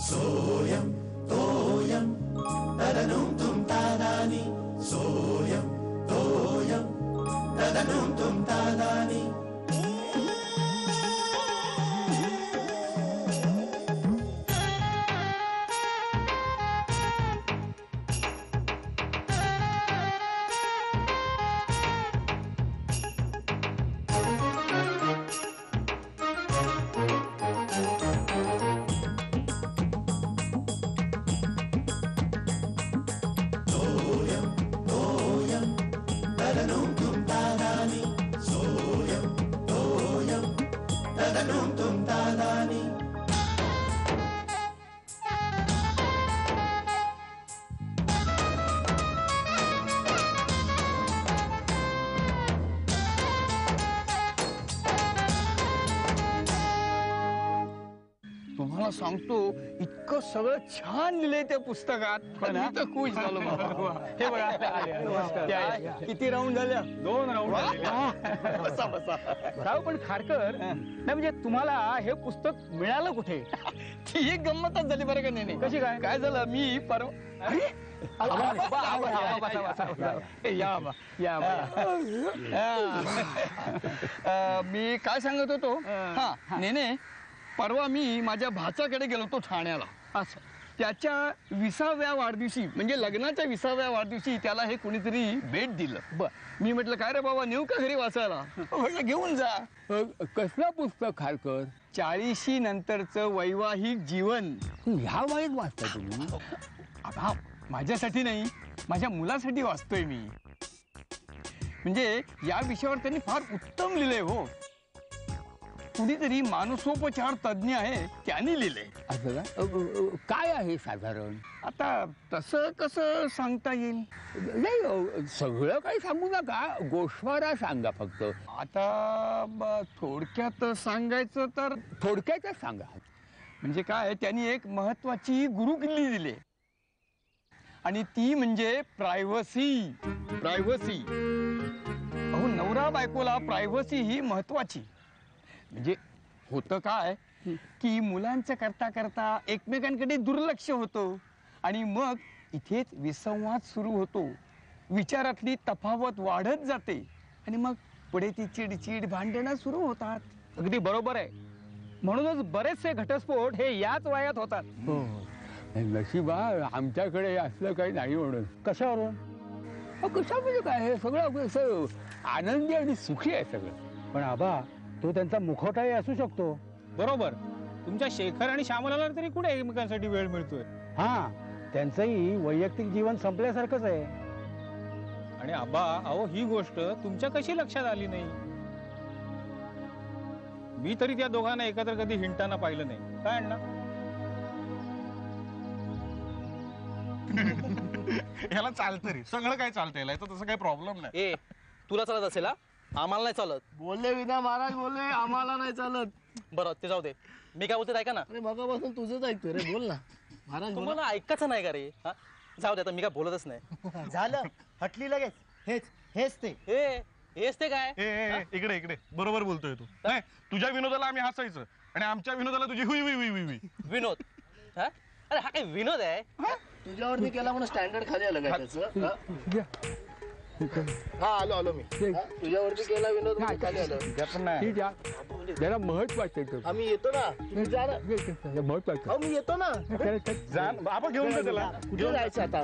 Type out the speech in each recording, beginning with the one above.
सोयम तोयम तदनुम तुम तादानी सोयम तोयम तदनुम तुम तादानी सांगतो इतकं सगळं छान लिहिलंय त्या पुस्तकात. पण तर खुश झालो बाबा. हे बघा किती राऊंड झाल्या? 2 राऊंड. बसा बसा. राव पण खारकर नाही म्हणजे तुम्हाला हे पुस्तक मिळालं कुठे? ती एक गंमतच झाली बरं का. नाही कशी काय काय झालं मी परवा मी काय सांगत होतो. हा नेने परवा मी माझ्या भाच्याकडे गेलो होतो ठाण्याला. असं त्याच्या 20व्या वाढदिवशी म्हणजे लग्नाच्या 20व्या वाढदिवशी त्याला हे कुणीतरी भेट दिलं. बर मी म्हटलं काय रे बाबा नेऊ का घरी वाचायला? म्हटलं घेऊन जा. कसलं पुस्तक खारकर? 40 नंतरचं वैवाहिक जीवन. ह्या वयात वाचता तुम्ही? हा माझ्यासाठी नाही माझ्या मुलासाठी वाचतोय मी. म्हणजे या विषयावर त्यांनी फार उत्तम लिहिलंय हो. कुणीतरी मानसोपचार तज्ञ आहे त्यांनी लिहिले. असं काय आहे साधारण? आता तसं कसं सांगता येईल? नाही सगळं काही सांगू नका, गोषवारा सांगा फक्त. आता थोडक्यात सांगायचं तर थोडक्यातच सांगा. म्हणजे काय त्यांनी एक महत्वाची गुरुकिल्ली दिली आणि ती म्हणजे प्रायव्हसी. प्रायव्हसी. अहो नवरा बायकोला प्रायव्हसी ही महत्वाची. म्हणजे होतं काय की मुलांचं करता करता एकमेकांकडे दुर्लक्ष होतं आणि मग इथेच विसंवाद सुरू होतो. विचारातली तफावत वाढत जाते आणि मग पुढे ती चिडचिड भांडणं सुरू होतात. अगदी बरोबर आहे. म्हणूनच बरेचसे घटस्फोट हे याच वयात होतात. नशिबा आमच्याकडे असलं काही नाही म्हणून. कशावरून? कशामध्ये काय हे सगळं असं आनंदी आणि सुखी आहे सगळं. पण आबा तो त्यांचा मुखवटाही असू शकतो. बरोबर. तुमच्या शेखर आणि श्यामलाला तरी कुठे एकमेकांसाठी वेळ मिळतोय? हा त्यांचंही वैयक्तिक जीवन संपल्यासारखंच आहे. आणि आबा अहो ही गोष्ट तुमच्या कशी लक्षात आली नाही? मी तरी त्या दोघांना एकत्र कधी हिंडताना पाहिलं नाही. काय अण्णा? याला चालतं रे सगळं काय चालतं याला तर तसं काही प्रॉब्लेम नाही. ए तुला चालत असेल आम्हाला नाही चालत. बोलले विना महाराज बोलले आम्हाला नाही चालत. बरं ते जाऊ दे. मी काय बोलते ऐका ना. अरे मगापासून तुझंच ऐकतोय रे. बोल ना महाराज. तुम्हाला ऐकायचं नाही का रे? हा जाऊ दे आता मी काय बोलतच नाही. झालं हटली लगेच. हेच हेच ते हेच ते काय? इकडे इकडे बरोबर बोलतोय तू. नाही तुझ्या विनोदाला आम्ही हसायचं आणि आमच्या विनोदाला तुझी हुई हुई हुई हुई. विनोद? हा अरे हा काय विनोद आहे? तुझ्यावरती केला म्हणून स्टँडर्ड खाली आलं काय त्याचं? हा आलो आलो मी. तुझ्यावरती केला विनोद खाली आलं. जरा महत्वाचं. आम्ही येतो ना. महत्वाचं मी येतो ना. आपण घेऊन जा त्याला. कुठे जायचं आता?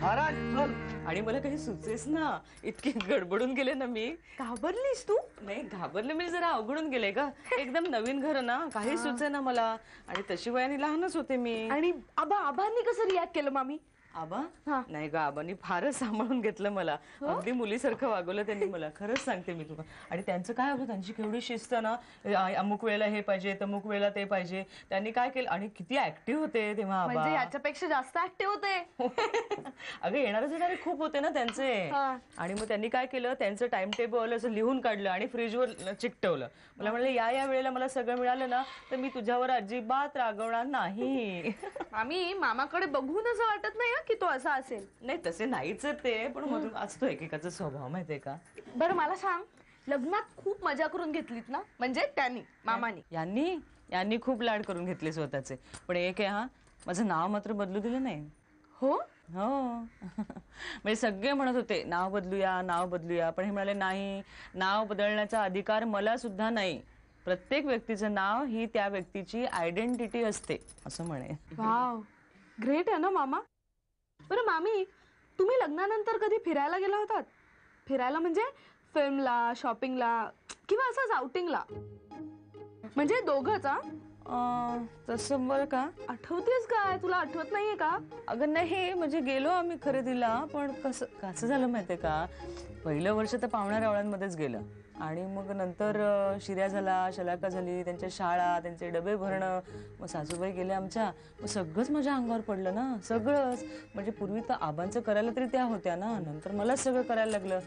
महाराज चल. आणि मला काही सुचेस ना. इतकी गडबडून गेले ना मी. घाबरलीस तू? नाही घाबरले म्हणजे जरा अवघडून गेले का. एकदम नवीन घर ना काही सुचे ना मला. आणि तशी वयाने लहानच होते मी. आणि आबांनी कसं रिॲक्ट केलं मामी? आबा नाही ग आबांनी फारच सांभाळून घेतलं मला. अगदी मुलीसारखं वागवलं त्यांनी मला. खरंच सांगते मी तुला. आणि त्यांचं काय होतं त्यांची केवढी शिस्त ना. अमुक वेळेला हे पाहिजे तमुक वेळेला ते पाहिजे. त्यांनी काय केलं आणि किती ऍक्टिव्ह होते तेव्हा आबा. म्हणजे याच्यापेक्षा जास्त ऍक्टिव्ह होते. अगं येणारे खूप होते ना त्यांचे. आणि मग त्यांनी काय केलं त्यांचं टाइम टेबल असं लिहून काढलं आणि फ्रीजवर चिकटवलं. मला म्हणलं या वेळेला मला सगळं मिळालं ना तर मी तुझ्यावर अजिबात रागवणार नाही. आम्ही मामाकडे बघून असं वाटत नाही की तो असा असेल. नाही तसे नाहीच ते पण मधून असतो एकेकाचा स्वभाव माहितीये का. बरं मला सांग लग्नात खूप मजा करून घेतलीत ना? म्हणजे त्यांनी मामानी. यांनी यांनी खूप लाड करून घेतले स्वतःचे. पण एक आहे, हा माझं नाव मात्र बदलू दिलं नाही. हो हो म्हणजे सगळे म्हणत होते नाव बदलूया नाव बदलूया, पण हे म्हणाले नाही, नाव बदलण्याचा अधिकार मला सुद्धा नाही. प्रत्येक व्यक्तीचं नाव ही त्या व्यक्तीची आयडेंटिटी असते असं म्हणे. वाव, ग्रेट आहे ना मामा. बरं मामी, तुम्ही लग्नानंतर कधी फिरायला गेला होतात? फिरायला म्हणजे फिल्मला, शॉपिंगला किंवा असंच आउटिंगला? म्हणजे दोघंच? तसं बरं का? आठवतेस काय? तुला आठवत नाहीये का? अगं नाही, म्हणजे गेलो आम्ही खरेदीला, पण कसं झालं माहितीये का, पहिलं वर्ष तर पाहुण्या रावळ्यांमध्येच गेलं आणि मग नंतर शिर्या झाला, शलाका झाली, त्यांच्या शाळा, त्यांचे डबे भरणं, मग सासूबाई गेल्या आमच्या, मग सगळंच माझ्या अंगावर पडलं ना, सगळंच. म्हणजे पूर्वी तर आबांचं करायला तरी त्या होत्या ना, नंतर मलाच सगळं करायला लागलं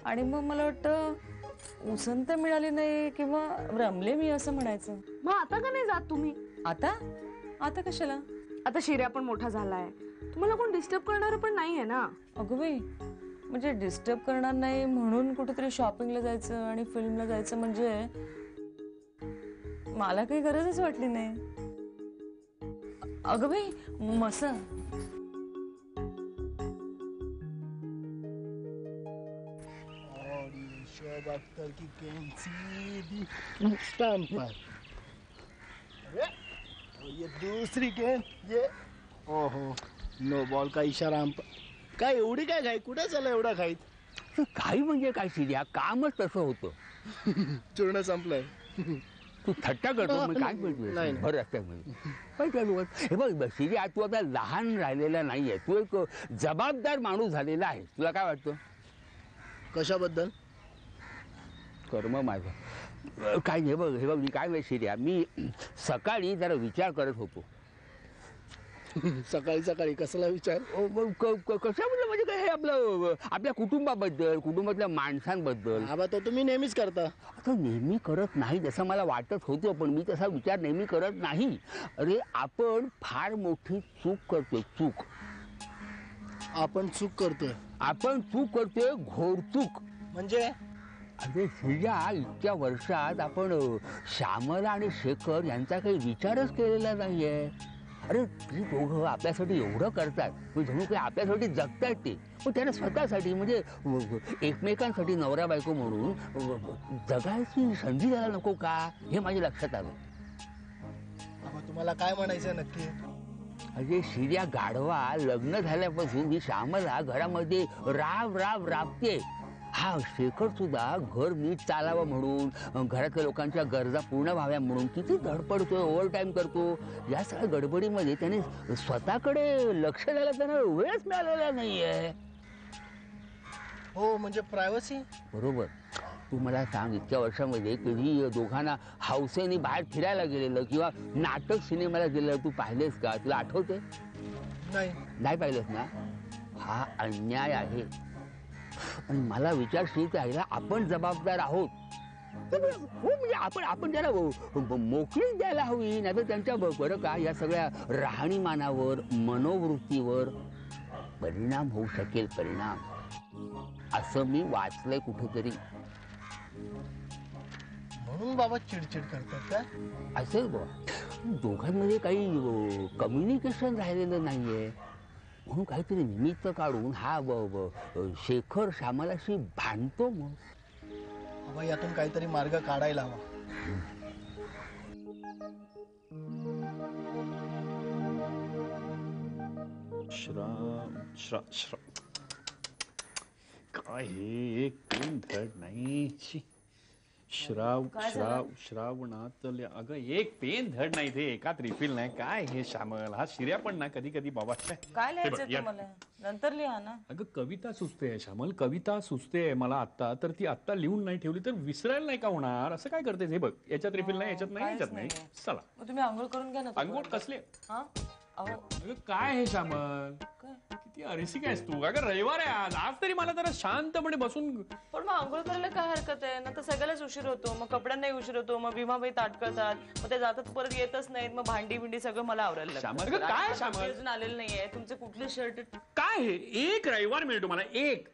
आणि मग मला वाटतं उसंत मिळाली नाही किंवा रमले मी असं म्हणायचं. मग आता का नाही जात तुम्ही? आता कशाला? आता शिर्या पण मोठा झालाय, तुम्हाला कोण डिस्टर्ब करणार पण नाहीये ना. अगं बाई, म्हणजे डिस्टर्ब करणार नाही म्हणून कुठेतरी शॉपिंगला जायचं आणि फिल्मला जायचं म्हणजे मला काही गरजच वाटली नाही. अगं बाई मसा अख्तर की कैंची स्टैंप पर, अरे ये दूसरी गेंद, ये ओहो नो बॉल का इशारा. काय एवढी काय घाई? कुठे चालला एवढा घाईत? काही म्हणजे काय शिर्या, कामच तसं होतं. चूर्ण संपलंय. तू थट्टा करतो, मी काय नाही. बोलतो बरं असतं. हे बघ शिर्या, तू आता लहान राहिलेला नाहीये, तू एक जबाबदार माणूस झालेला आहे. तुला काय वाटतं? कशाबद्दल? कर्म माझं काय नाही. हे बघ मी काय माहिती शिर्या, मी सकाळी जरा विचार करत होतो. सकाळी सकाळी कसला विचार? कशाबद्दल म्हणजे काय, हे आपल्या कुटुंबाबद्दल, कुटुंबातल्या माणसांबद्दल. आबा तो तुम्ही नेहमीच करता. आता नेहमी करत नाही जसं मला वाटत होतं, पण मी तसा विचार नेहमी करत नाही. अरे आपण फार मोठी चूक करतोय. चूक आपण चूक करतोय. आपण चूक करतोय, घोडचूक. म्हणजे अरे शिर्या, इतक्या वर्षात आपण श्यामला आणि शेखर यांचा काही विचारच केलेला नाहीये. अरे ती दोघं आपल्यासाठी एवढं करतात, जणू काही आपल्यासाठी जगतात ते, पण त्यांना स्वतःसाठी म्हणजे एकमेकांसाठी नवरा बायको म्हणून जगायची संधी द्यायला नको का, हे माझ्या लक्षात आलं. तुम्हाला काय म्हणायचं नक्की? अरे शिर्या गाढवा, लग्न झाल्यापासून ही श्यामला घरामध्ये राबते. हा शेखर सुद्धा घर नीट चालावं म्हणून, घरातल्या लोकांच्या गरजा पूर्ण व्हाव्या म्हणून किती धडपडतोय, ओव्हर टाईम करतो. या सगळ्या गडबडीमध्ये त्याने स्वतःकडे लक्ष द्यायला त्यांना वेळच मिळालेला नाहीये. हो, म्हणजे प्रायव्हसी. बरोबर. तू मला सांग, इतक्या वर्षामध्ये कधी दोघांना हौसेने बाहेर फिरायला गेलेलं किंवा नाटक सिनेमाला गेलेलं तू पाहिलेस का? तुला आठवते? नाही पाहिलंस ना? हा अन्याय आहे. आणि मला विचारशील तर आपण जबाबदार आहोत. हो, म्हणजे आपण त्याला मोकळी द्यायला हवी, नाही तर त्यांच्या बरं का या सगळ्या राहणीमानावर, मनोवृत्तीवर परिणाम होऊ शकेल. परिणाम असं मी वाचलंय कुठेतरी. म्हणून बाबा चिडचिड करतात का? असं दोघांमध्ये काही कम्युनिकेशन राहिलेलं नाहीये, म्हणून काहीतरी निमित्त काढून हा शेखर श्यामलाशी भांडतो. मग यातून काहीतरी मार्ग काढायला हवा. काय हे एक पेन धड नाही. श्रावणातल्या अगं एक पेन धड नाही, ते एकात रिफिल नाही. काय हे श्यामल, हा शिर्या पण ना कधी कधी बाबा काय लिहायचं तुम्हाला? नंतर लिहा ना. अगं कविता सुचते श्यामल, कविता सुचते मला आत्ता, तर ती आत्ता लिहून नाही ठेवली तर विसरायला नाही का होणार? असं काय करतेस? हे बघ, याच्यात रिफिल नाही, याच्यात नाही, याच्यात नाही. चला तुम्ही आंघोळ करून घ्या ना. आंघोळ कसले? अगं काय हे श्यामल, किती अरिसिक आहेस तू. अगं रविवार आहे आज तरी मला जरा शांतपणे बसून. पण मग आंघोळ करायला काय हरकत आहे? नंतर सगळ्यालाच उशीर होतो, मग कपड्यांनाही उशीर होतो, मग भीमाबाई ताट करतात, मग ते जातात परत येतच नाहीत, मग भांडी बिंडी सगळं मला आवरायला लागतं. काय श्यामल अजून आलेलं नाहीये तुमचे कुठले शर्ट? काय हे? एक रविवार मिळतो मला, एक.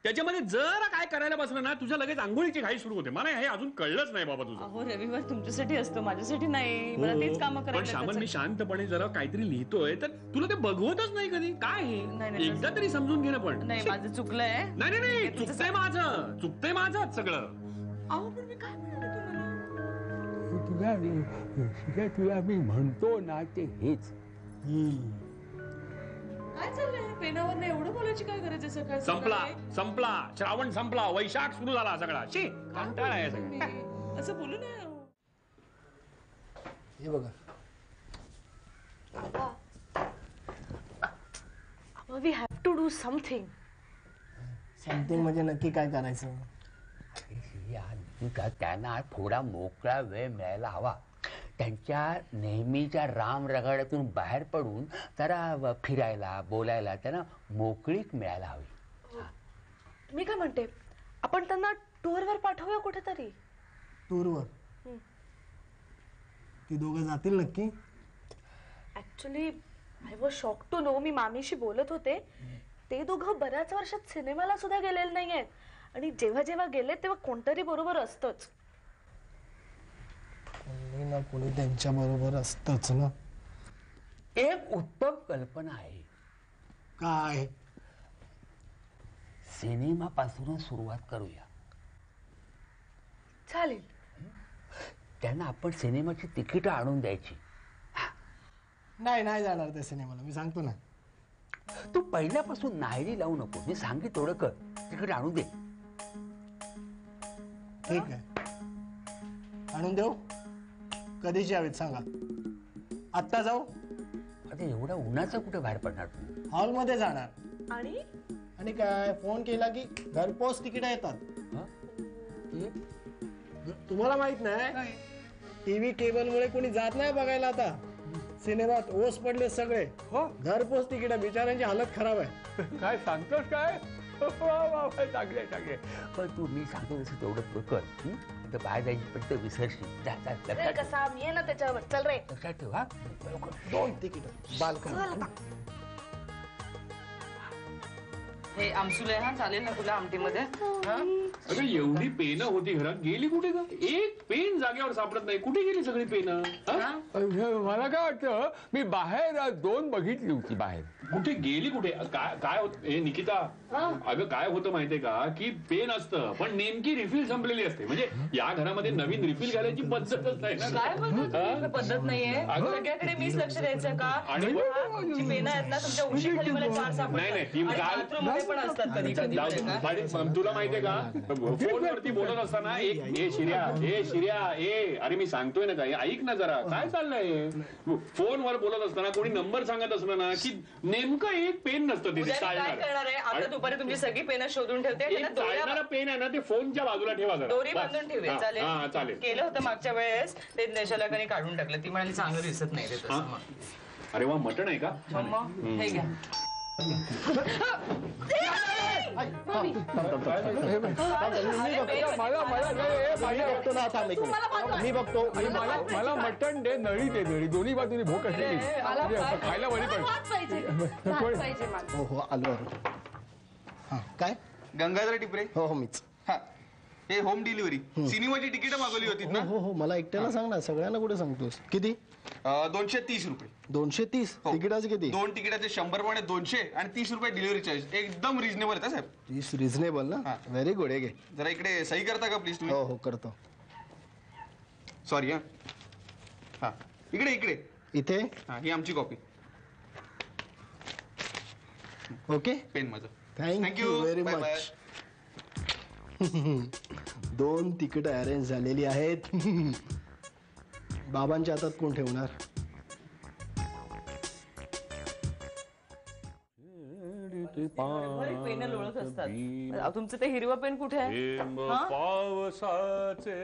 त्याच्यामध्ये जरा काय करायला बसलं ना तुझ्या लगेच आंघोळीची घाई सुरू होते. मला हे अजून कळलंच नाही बाबा तुझं. अहो रविवार तुमच्यासाठी असतो, माझ्यासाठी नाही. मला तेच काम पण करायला श्यामल मी शांतपणे जरा काहीतरी लिहितोय तर तुला ते बघवतच नाही कधी. काय हे एकदा तरी समजून घे ना. पण नाही माझं चुकलंय. नाही नाही चुकतंय माझं सगळं. अहो पण मी काय म्हणाले तुम्हाला? तुला मी म्हणतो ना ते हेच. काय चाललंय पेनावर नाही एवढं बोलायची काय गरज आहे सकाळ संपला श्रावण संपला, वैशाख सुरू झाला सगळा. शी कंटाळा आहे सगळं. असं बोलू नये. हे बघा we have to do something. Something म्हणजे नक्की काय करायचं? त्यांना थोडा मोकळा वेळ मिळायला हवा. त्यांच्या नेहमीच्या राम रगाड्यातून बाहेर पडून जरा फिरायला बोलायला त्यांना मोकळीक मिळायला हवी. मी काय म्हणते, आपण त्यांना टूरवर पाठवूया कुठेतरी. टूरवर? ती दोघं जातील नक्की? Actually I was shock to know. मी मामीशी बोलत होते, ते दोघं बऱ्याच वर्षात सिनेमाला सुद्धा गेलेले नाहीयेत आणि जेव्हा जेव्हा गेले तेव्हा कोणतरी बरोबर असतंच. कोणी ना कोणी त्यांच्या बरोबर असतच ना. एक उत्तम कल्पना आहे. काय? सिनेमापासूनच सुरुवात करूया. चालेल. त्यांना आपण सिनेमाची तिकीट आणून द्यायची. नाही जाणार त्या सिनेमाला, मी सांगतो ना. तू पहिल्यापासून नायरी लावू नको. मी सांगित तेवढं कर. तिकीट आणून दे. ठीक आहे, आणून देऊ. कधीची हवेत सांगा, आत्ता जाऊ? आता एवढ्या उन्हाचं कुठे बाहेर पडणार तू? हॉलमध्ये जाणार. आणि काय फोन केला की घरपोच तिकीट येतात. तुम्हाला माहित नाही, टीव्ही केबल मुळे कोणी जात नाही बघायला आता सिनेमात. ओस पडले सगळे. घरपोच तिकीट. बिचाऱ्यांची हालत खराब आहे. काय सांगतोस काय? चांगले पण तू मी सांगतो तसं तेवढं कर. बाहेर जायची पण ते विसरशील. कसा मी आहे ना त्याच्यावर. चल रे. लक्षात ठेवा. 2 तिकीट बालकन. हे आमसुले हा चालेल ना तुला आमटीमध्ये? अगं एवढी पेनं होती घरात, गेली कुठे का? एक पेन जागेवर सापडत नाही. कुठे गेली सगळी पेनं? मला काय वाटतं, मी बाहेर 2 बघितली होती बाहेर. कुठे गेली कुठे? काय होत हे निकिता? अगं काय होतं माहितीये का की पेन असतं पण नेमकी रिफिल संपलेली असते. म्हणजे या घरामध्ये नवीन रिफिल घालायची पद्धतच नाही ना. काय बोलतो? पद्धत नाहीये. सगळ्याकडे मीच लक्ष द्यायचं का? आणि जी पेनं आहेत ना तुमच्या उशीखाली मला 4 सापडतात. पण असतात कधी कधी. तुला माहितीये का फोनवरती बोलत असताना अरे मी सांगतोय ना काय, ऐक ना जरा. काय चाललंय? फोनवर बोलत असताना कोणी नंबर सांगत असलं ना की नेमकं एक पेन नसतं तिथे. काय करणार आहे आता? दुपारी तुमची सगळी पेनं शोधून ठेवते. चालणारा पेन आहे ना ते फोनच्या बाजूला ठेवा जरा. दोरी बांधून ठेवले. चालेल. केलं होतं मागच्या वेळेस ते नेशाला काढून टाकलं. ती म्हणाली चांगलं दिसत नाही ते. अरे वा, मटण आहे का? हे घ्या. मी बघतो. मला मटण दे, नळी दे. नळी दोन्ही बाजूनी भूक असलेली खायला बरी पाहिजे. हो आलो. हा काय? गंगाधर टिपरे. हो मीच. हा, हे होम डिलिव्हरी. सिनेमाची तिकीट मागवली होती ना? हो मला एकट्याला सांग ना, सगळ्यांना कुठे सांगतोस? किती? 230 रुपये. 230? तिकिटाचे किती? 2 तिकिटाचे 100 पण 200 आणि 30 रुपये डिलिव्हरी चार्ज. एकदम रिजनेबल आहे साहेब. 30 रिजनेबल ना? Very good. आहे जरा इकडे सही करता का प्लीज तुम्ही? हो करतो. सॉरी. हा इकडे इथे. हा, ही आमची कॉपी. ओके. पेन माझं. Thank you very much. 2 ticket arrange झालेली आहेत. बाबांच्या हातात कोण ठेवणार? पेन लोळत असतात. तुमचं ते हिरवा पेन कुठे आहे? पावसाचे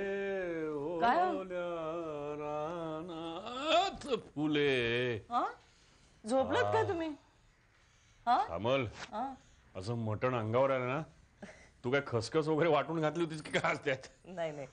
फुले. झोपलात का तुम्ही? कमल, असं मटण अंगावर आलं ना, तू काय खसखस वगैरे वाटून घातली होतीस की काय असत्यात? नाही.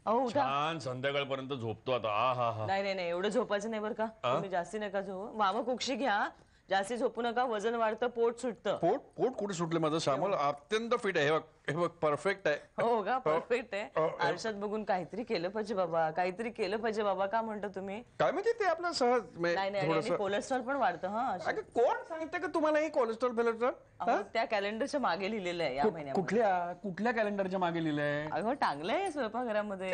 अहो उठा. छान संध्याकाळपर्यंत झोपतो आता. नाही एवढं झोपायचं नाही बरं का. तुम्ही जास्ती नका झोप. मामा कुक्षी घ्या. जास्ती झोपू नका, वजन वाढतं, पोट सुटतं. पोट कुठे सुटलं माझं? श्यामल अत्यंत फिट आहे. हे बघ परफेक्ट आहे. हो का? परफेक्ट आहे. आरशात बघून काहीतरी केलं पाहिजे बाबा, काहीतरी केलं पाहिजे बाबा. का म्हणतो तुम्ही? काय म्हणजे ते आपलं सहज नाही, कोलेस्ट्रॉल पण वाढतं. हा, कोण सांगते का तुम्हाला हे कोलेस्ट्रॉल? त्या कॅलेंडरच्या मागे लिहिलेलं आहे या महिन्यात. कुठल्या कॅलेंडरच्या मागे लिहिलंय? अगं टांगलंय स्वयंपाकघरामध्ये.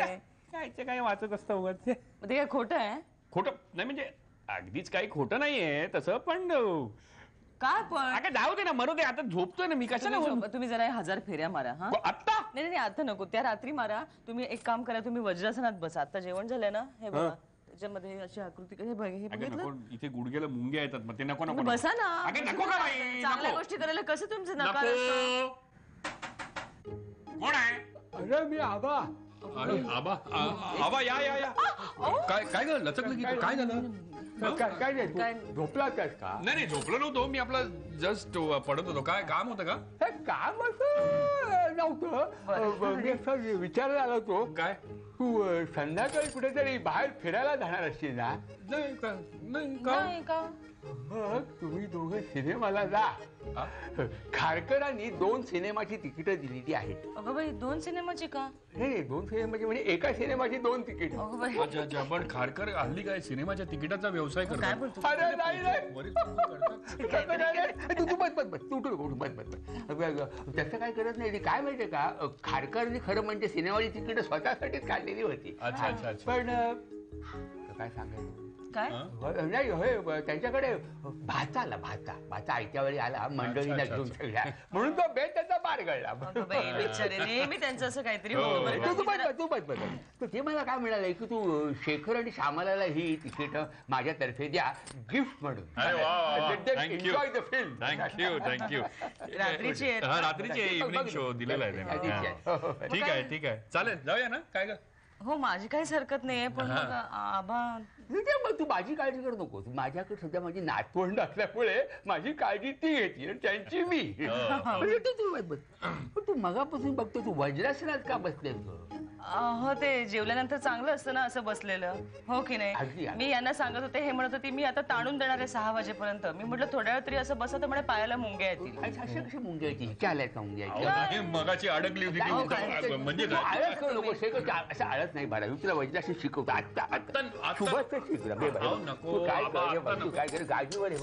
काय वाचत असतं उगाच. ते काय खोटं आहे? खोटं नाही म्हणजे अगदीच काही खोटं नाहीये तसं, पण काय पण अगं जाऊ दे ना, मरू दे. आता झोपतोय ना मी. कशाला? तुम्ही जरा 1000 फेऱ्या मारा. हा, आता नाही आता नको, त्या रात्री मारा. तुम्ही एक काम करा, तुम्ही वज्रासनात बसा. आता जेवण झालंय ना, हे बघा त्याच्यामध्ये अशी आकृती. हे बघितलं? इथे गुडघ्याला मुंग्या येतात, मग ते नको नको. बसा ना. अगं नको का बाई? चांगल्या गोष्टी करायला कसं तुमचं नकार असतं? कोण आहे? अरे मी आबा. अरे आबा आबा या या या. काय झालं? लचकलं की काय झालं? काय नाही, झोपला का? नाही झोपलो नव्हतो मी. आपला जस्ट पडत होतो. काय काम होतं का? हे काम असं नव्हतं. मी असं विचारायला आलो होतो. काय? तू संध्याकाळी कुठेतरी बाहेर फिरायला जाणार असशील ना? नाही का? मग तुम्ही दोघं सिनेमाला जा. खारकरांनी 2 सिनेमाची तिकीटं दिलेली आहेत. अगं बाई, 2 सिनेमाची का? हे 2 सिनेमाची म्हणजे एका सिनेमाची 2 तिकीट. अच्छा पण खारकर हल्ली काय सिनेमाच्या तिकिटाचा व्यवसाय करतात? अरे नाही तसं काय करत नाही. काय माहितीये का, खारकरांनी खरं म्हणजे सिनेमाची तिकीट स्वतःसाठीच काढलेली होती. अच्छा पण काय सांगायचं काय नाही होय, त्यांच्याकडे भाचा आयत्या वेळी आला मंडळीला घेऊन सगळ्या, म्हणून तो बेट त्याचा पार गळला. नेहमी त्यांचं असं काहीतरी. तू ते मला काय म्हणाले की तू शेखर आणि श्यामलाला ही तिकीट माझ्यातर्फे द्या गिफ्ट म्हणून. Enjoy the film. थँक्यू. रात्रीची इव्हनिंग शो दिलेला आहे. ठीक आहे चालेल, जाऊया ना. काय ग? हो, माझी काहीच हरकत नाहीये, पण आबा मग तू माझी काळजी करू नको. माझ्याकडे सध्या माझी नातवंड असल्यामुळे माझी काळजी ती घेतली आणि त्यांची मी. तू मगापासून बघतो, तू वज्रासनात का बसलेस? हो, ते जेवल्यानंतर चांगलं असतं ना असं बसलेलं, हो की नाही? मी यांना सांगत होते, हे म्हणत होते मी आता ताणून देणार आहे 6 वाजेपर्यंत. मी म्हटलं थोड्या वेळ तरी असं बसत, तर म्हणे पायाला मुंग्या येतील. अशा कशी मुंग्या येतील? काय आल्या का मुंग्या? मगाची अडकली होती म्हणजे आळस करू नको. शेखर असं आळस नाही भरा. तुला वज्रासन शिकवतो आता तू काय कर, गाडीवर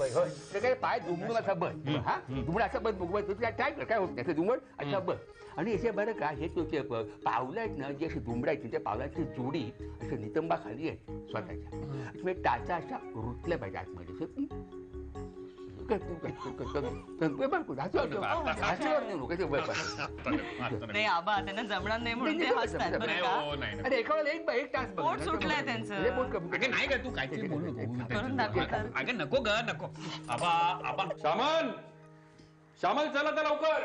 काय पाय दुमडून असा बस. हा दुमड असा बस बघ, तुला काय कर, काय होत नाही दुमड असा बस. आणि असे बरं का, हे तुझे पावलं आहेत ना, जी अशी दुमडायची, त्या पावलाची जोडी असं नितंबा खाली आहे स्वतःच्या. टाचा अशा रुतल्या पाहिजे आतमध्ये. नाही आबा, त्यांना जमणार नाही म्हणून ते हसतात. अरे एका वेळेला एक तास पोट सुटलंय त्यांचं. नाही का, तू काहीतरी बोलू करून दाखवतात. अगं नको ग, नको. आबा श्यामल चला तर लवकर.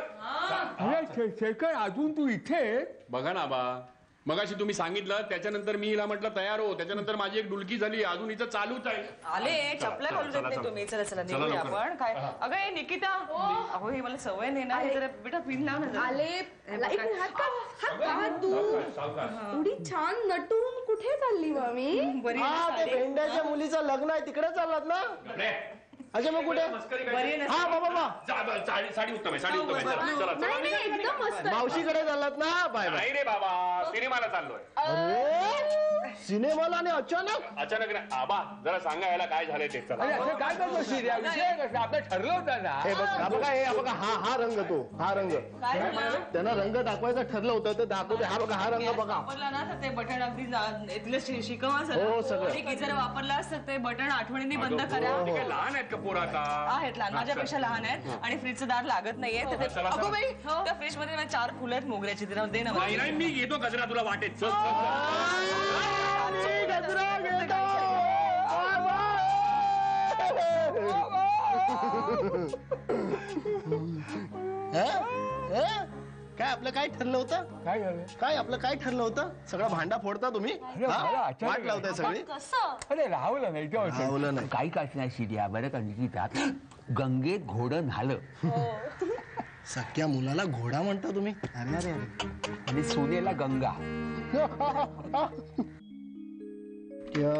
शेखर अजून तू इथे? बघा ना आबा, मगाशी तुम्ही सांगितलं, त्याच्यानंतर मी हिला म्हटलं तयार हो, त्याच्यानंतर माझी एक डुलकी झाली, अजून हिचं चालूच आहे. आले चपला घालून देत नाही तुम्ही. चला निघूया आपण. काय अगं हे निकिता, अहो ही मला सवय नाही ना. हे जरा बेटा पिन लाव ना. आले एवढी छान नटून कुठे चालली मामी? भेंड्याच्या मुलीचं लग्न आहे, तिकडे चाललात ना? अजय मग कुठे? हा बाबा, साडी उत्तम आहे, साडी उत्तम आहे. मावशीकडे चाललात ना? बाय नाही रे बाबा, सिनेमाला चाललोय. अरे सिनेमाला? आणि अचानक नाही आबा, जरा सांगा याला काय झालंय ते. काय करतो? आपलं ठरलं होतं ना. हे बघा हा रंग, तो हा रंग त्यांना रंग दाखवायचं ठरलं होतं, तर दाखवते. हा बघा, हा रंग बघा. वापरला ना तर ते बटन अगदी इथलं शिकवा सगळं. जर वापरला असतं ते बटन आठवणीने बंद करा. लहान आहेत का पोरं आता? आहेत लहान, माझ्यापेक्षा लहान आहेत. आणि फ्रीजचं दार लागत नाहीये. अगो बाई, त्या फ्रीज मध्ये 4 फुलं आहेत मोगऱ्याची. तिला दे ना. नाही मी घेतो कचरा, तुला वाटेत. काय आपलं काय ठरलं होतं? काय झालं? काय आपलं काय ठरलं होतं? सगळा भांडा फोडता तुम्ही, वाट लावताय सगळी. अरे राहुलं नाही, राहुलं नाही. काही काच नाही शिर्या. बरं का निकिता, गंगेत घोडं न्हालं. सख्या मुलाला घोडा म्हणता तुम्ही? अरे आणि सोनेला गंगा. त्या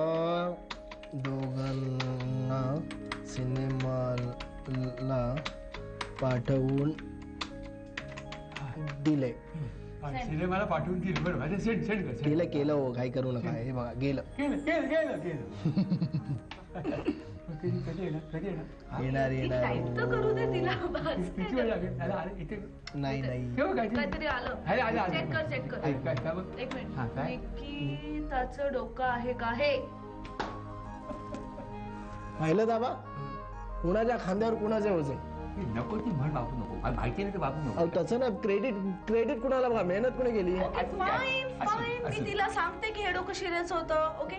दोघांना सिनेमा पाठवून दिले. सिनेमाला पाठवून दिली बरं माझे सेंड सेंड कर केलं केलं हो, काही करू नका. हे बघा गेलं. केलं केलं केलं केलं कधी येणार येणार येणार टाईप तर करू दे तिला. बस. किती वेळ लागेल अरे इथे नाही नाही काहीतरी आलं. अरे आलं आलं चेक कर चेक कर. काय काय बघ एक हा, मिनिट. काय? निकिताचं डोकं आहे का हे? पाहिलं दाबा, कुणाच्या खांद्यावर कुणाचे वजन. नको ती म्हण बाबू नको माहिती नाही तर बाबू नको. अहो तसं ना, क्रेडिट क्रेडिट कुणाला बघा, मेहनत कुणी केली. फाईन फाईन, मी तिला सांगते की हे डोकं शिरायचं होतं. ओके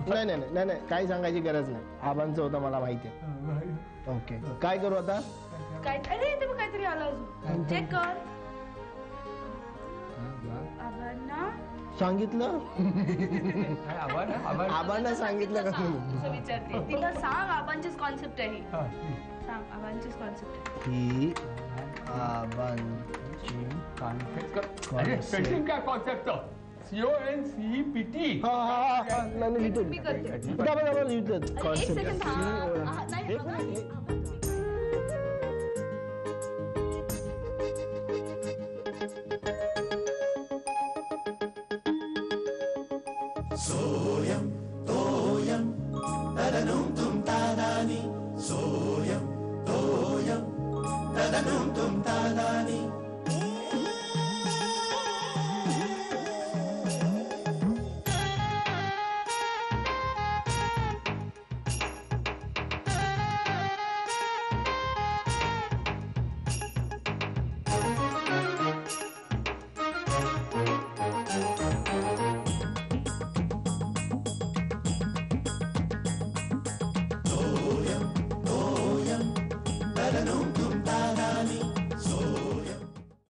नाही नाही नाही नाही, काही सांगायची गरज नाही. आबांचं होतं मला माहिती आहे. ओके, काय करू आता? काय अरे ते बघ काहीतरी आलं अजून. चेक कर. आबांना सांगितलं. आभार आबांना सांगितलं का तुम्ही? असं विचारते तिला. सांग, आबांचीच कॉन्सेप्ट आहे ही. सांग, आबांचीच कॉन्सेप्ट आहे ही आबांची काय कॉन्सेप्ट CONCEPT. हा हा हा, नाही लिहितो. मी करते. दाबा दाबा लिहितो एक सेकंड. कॉन्सेप्ट. नाही आबा. सोयम तोयम तदनुम तुम तादानी सोयम तोयम तदनुम तुम तादानी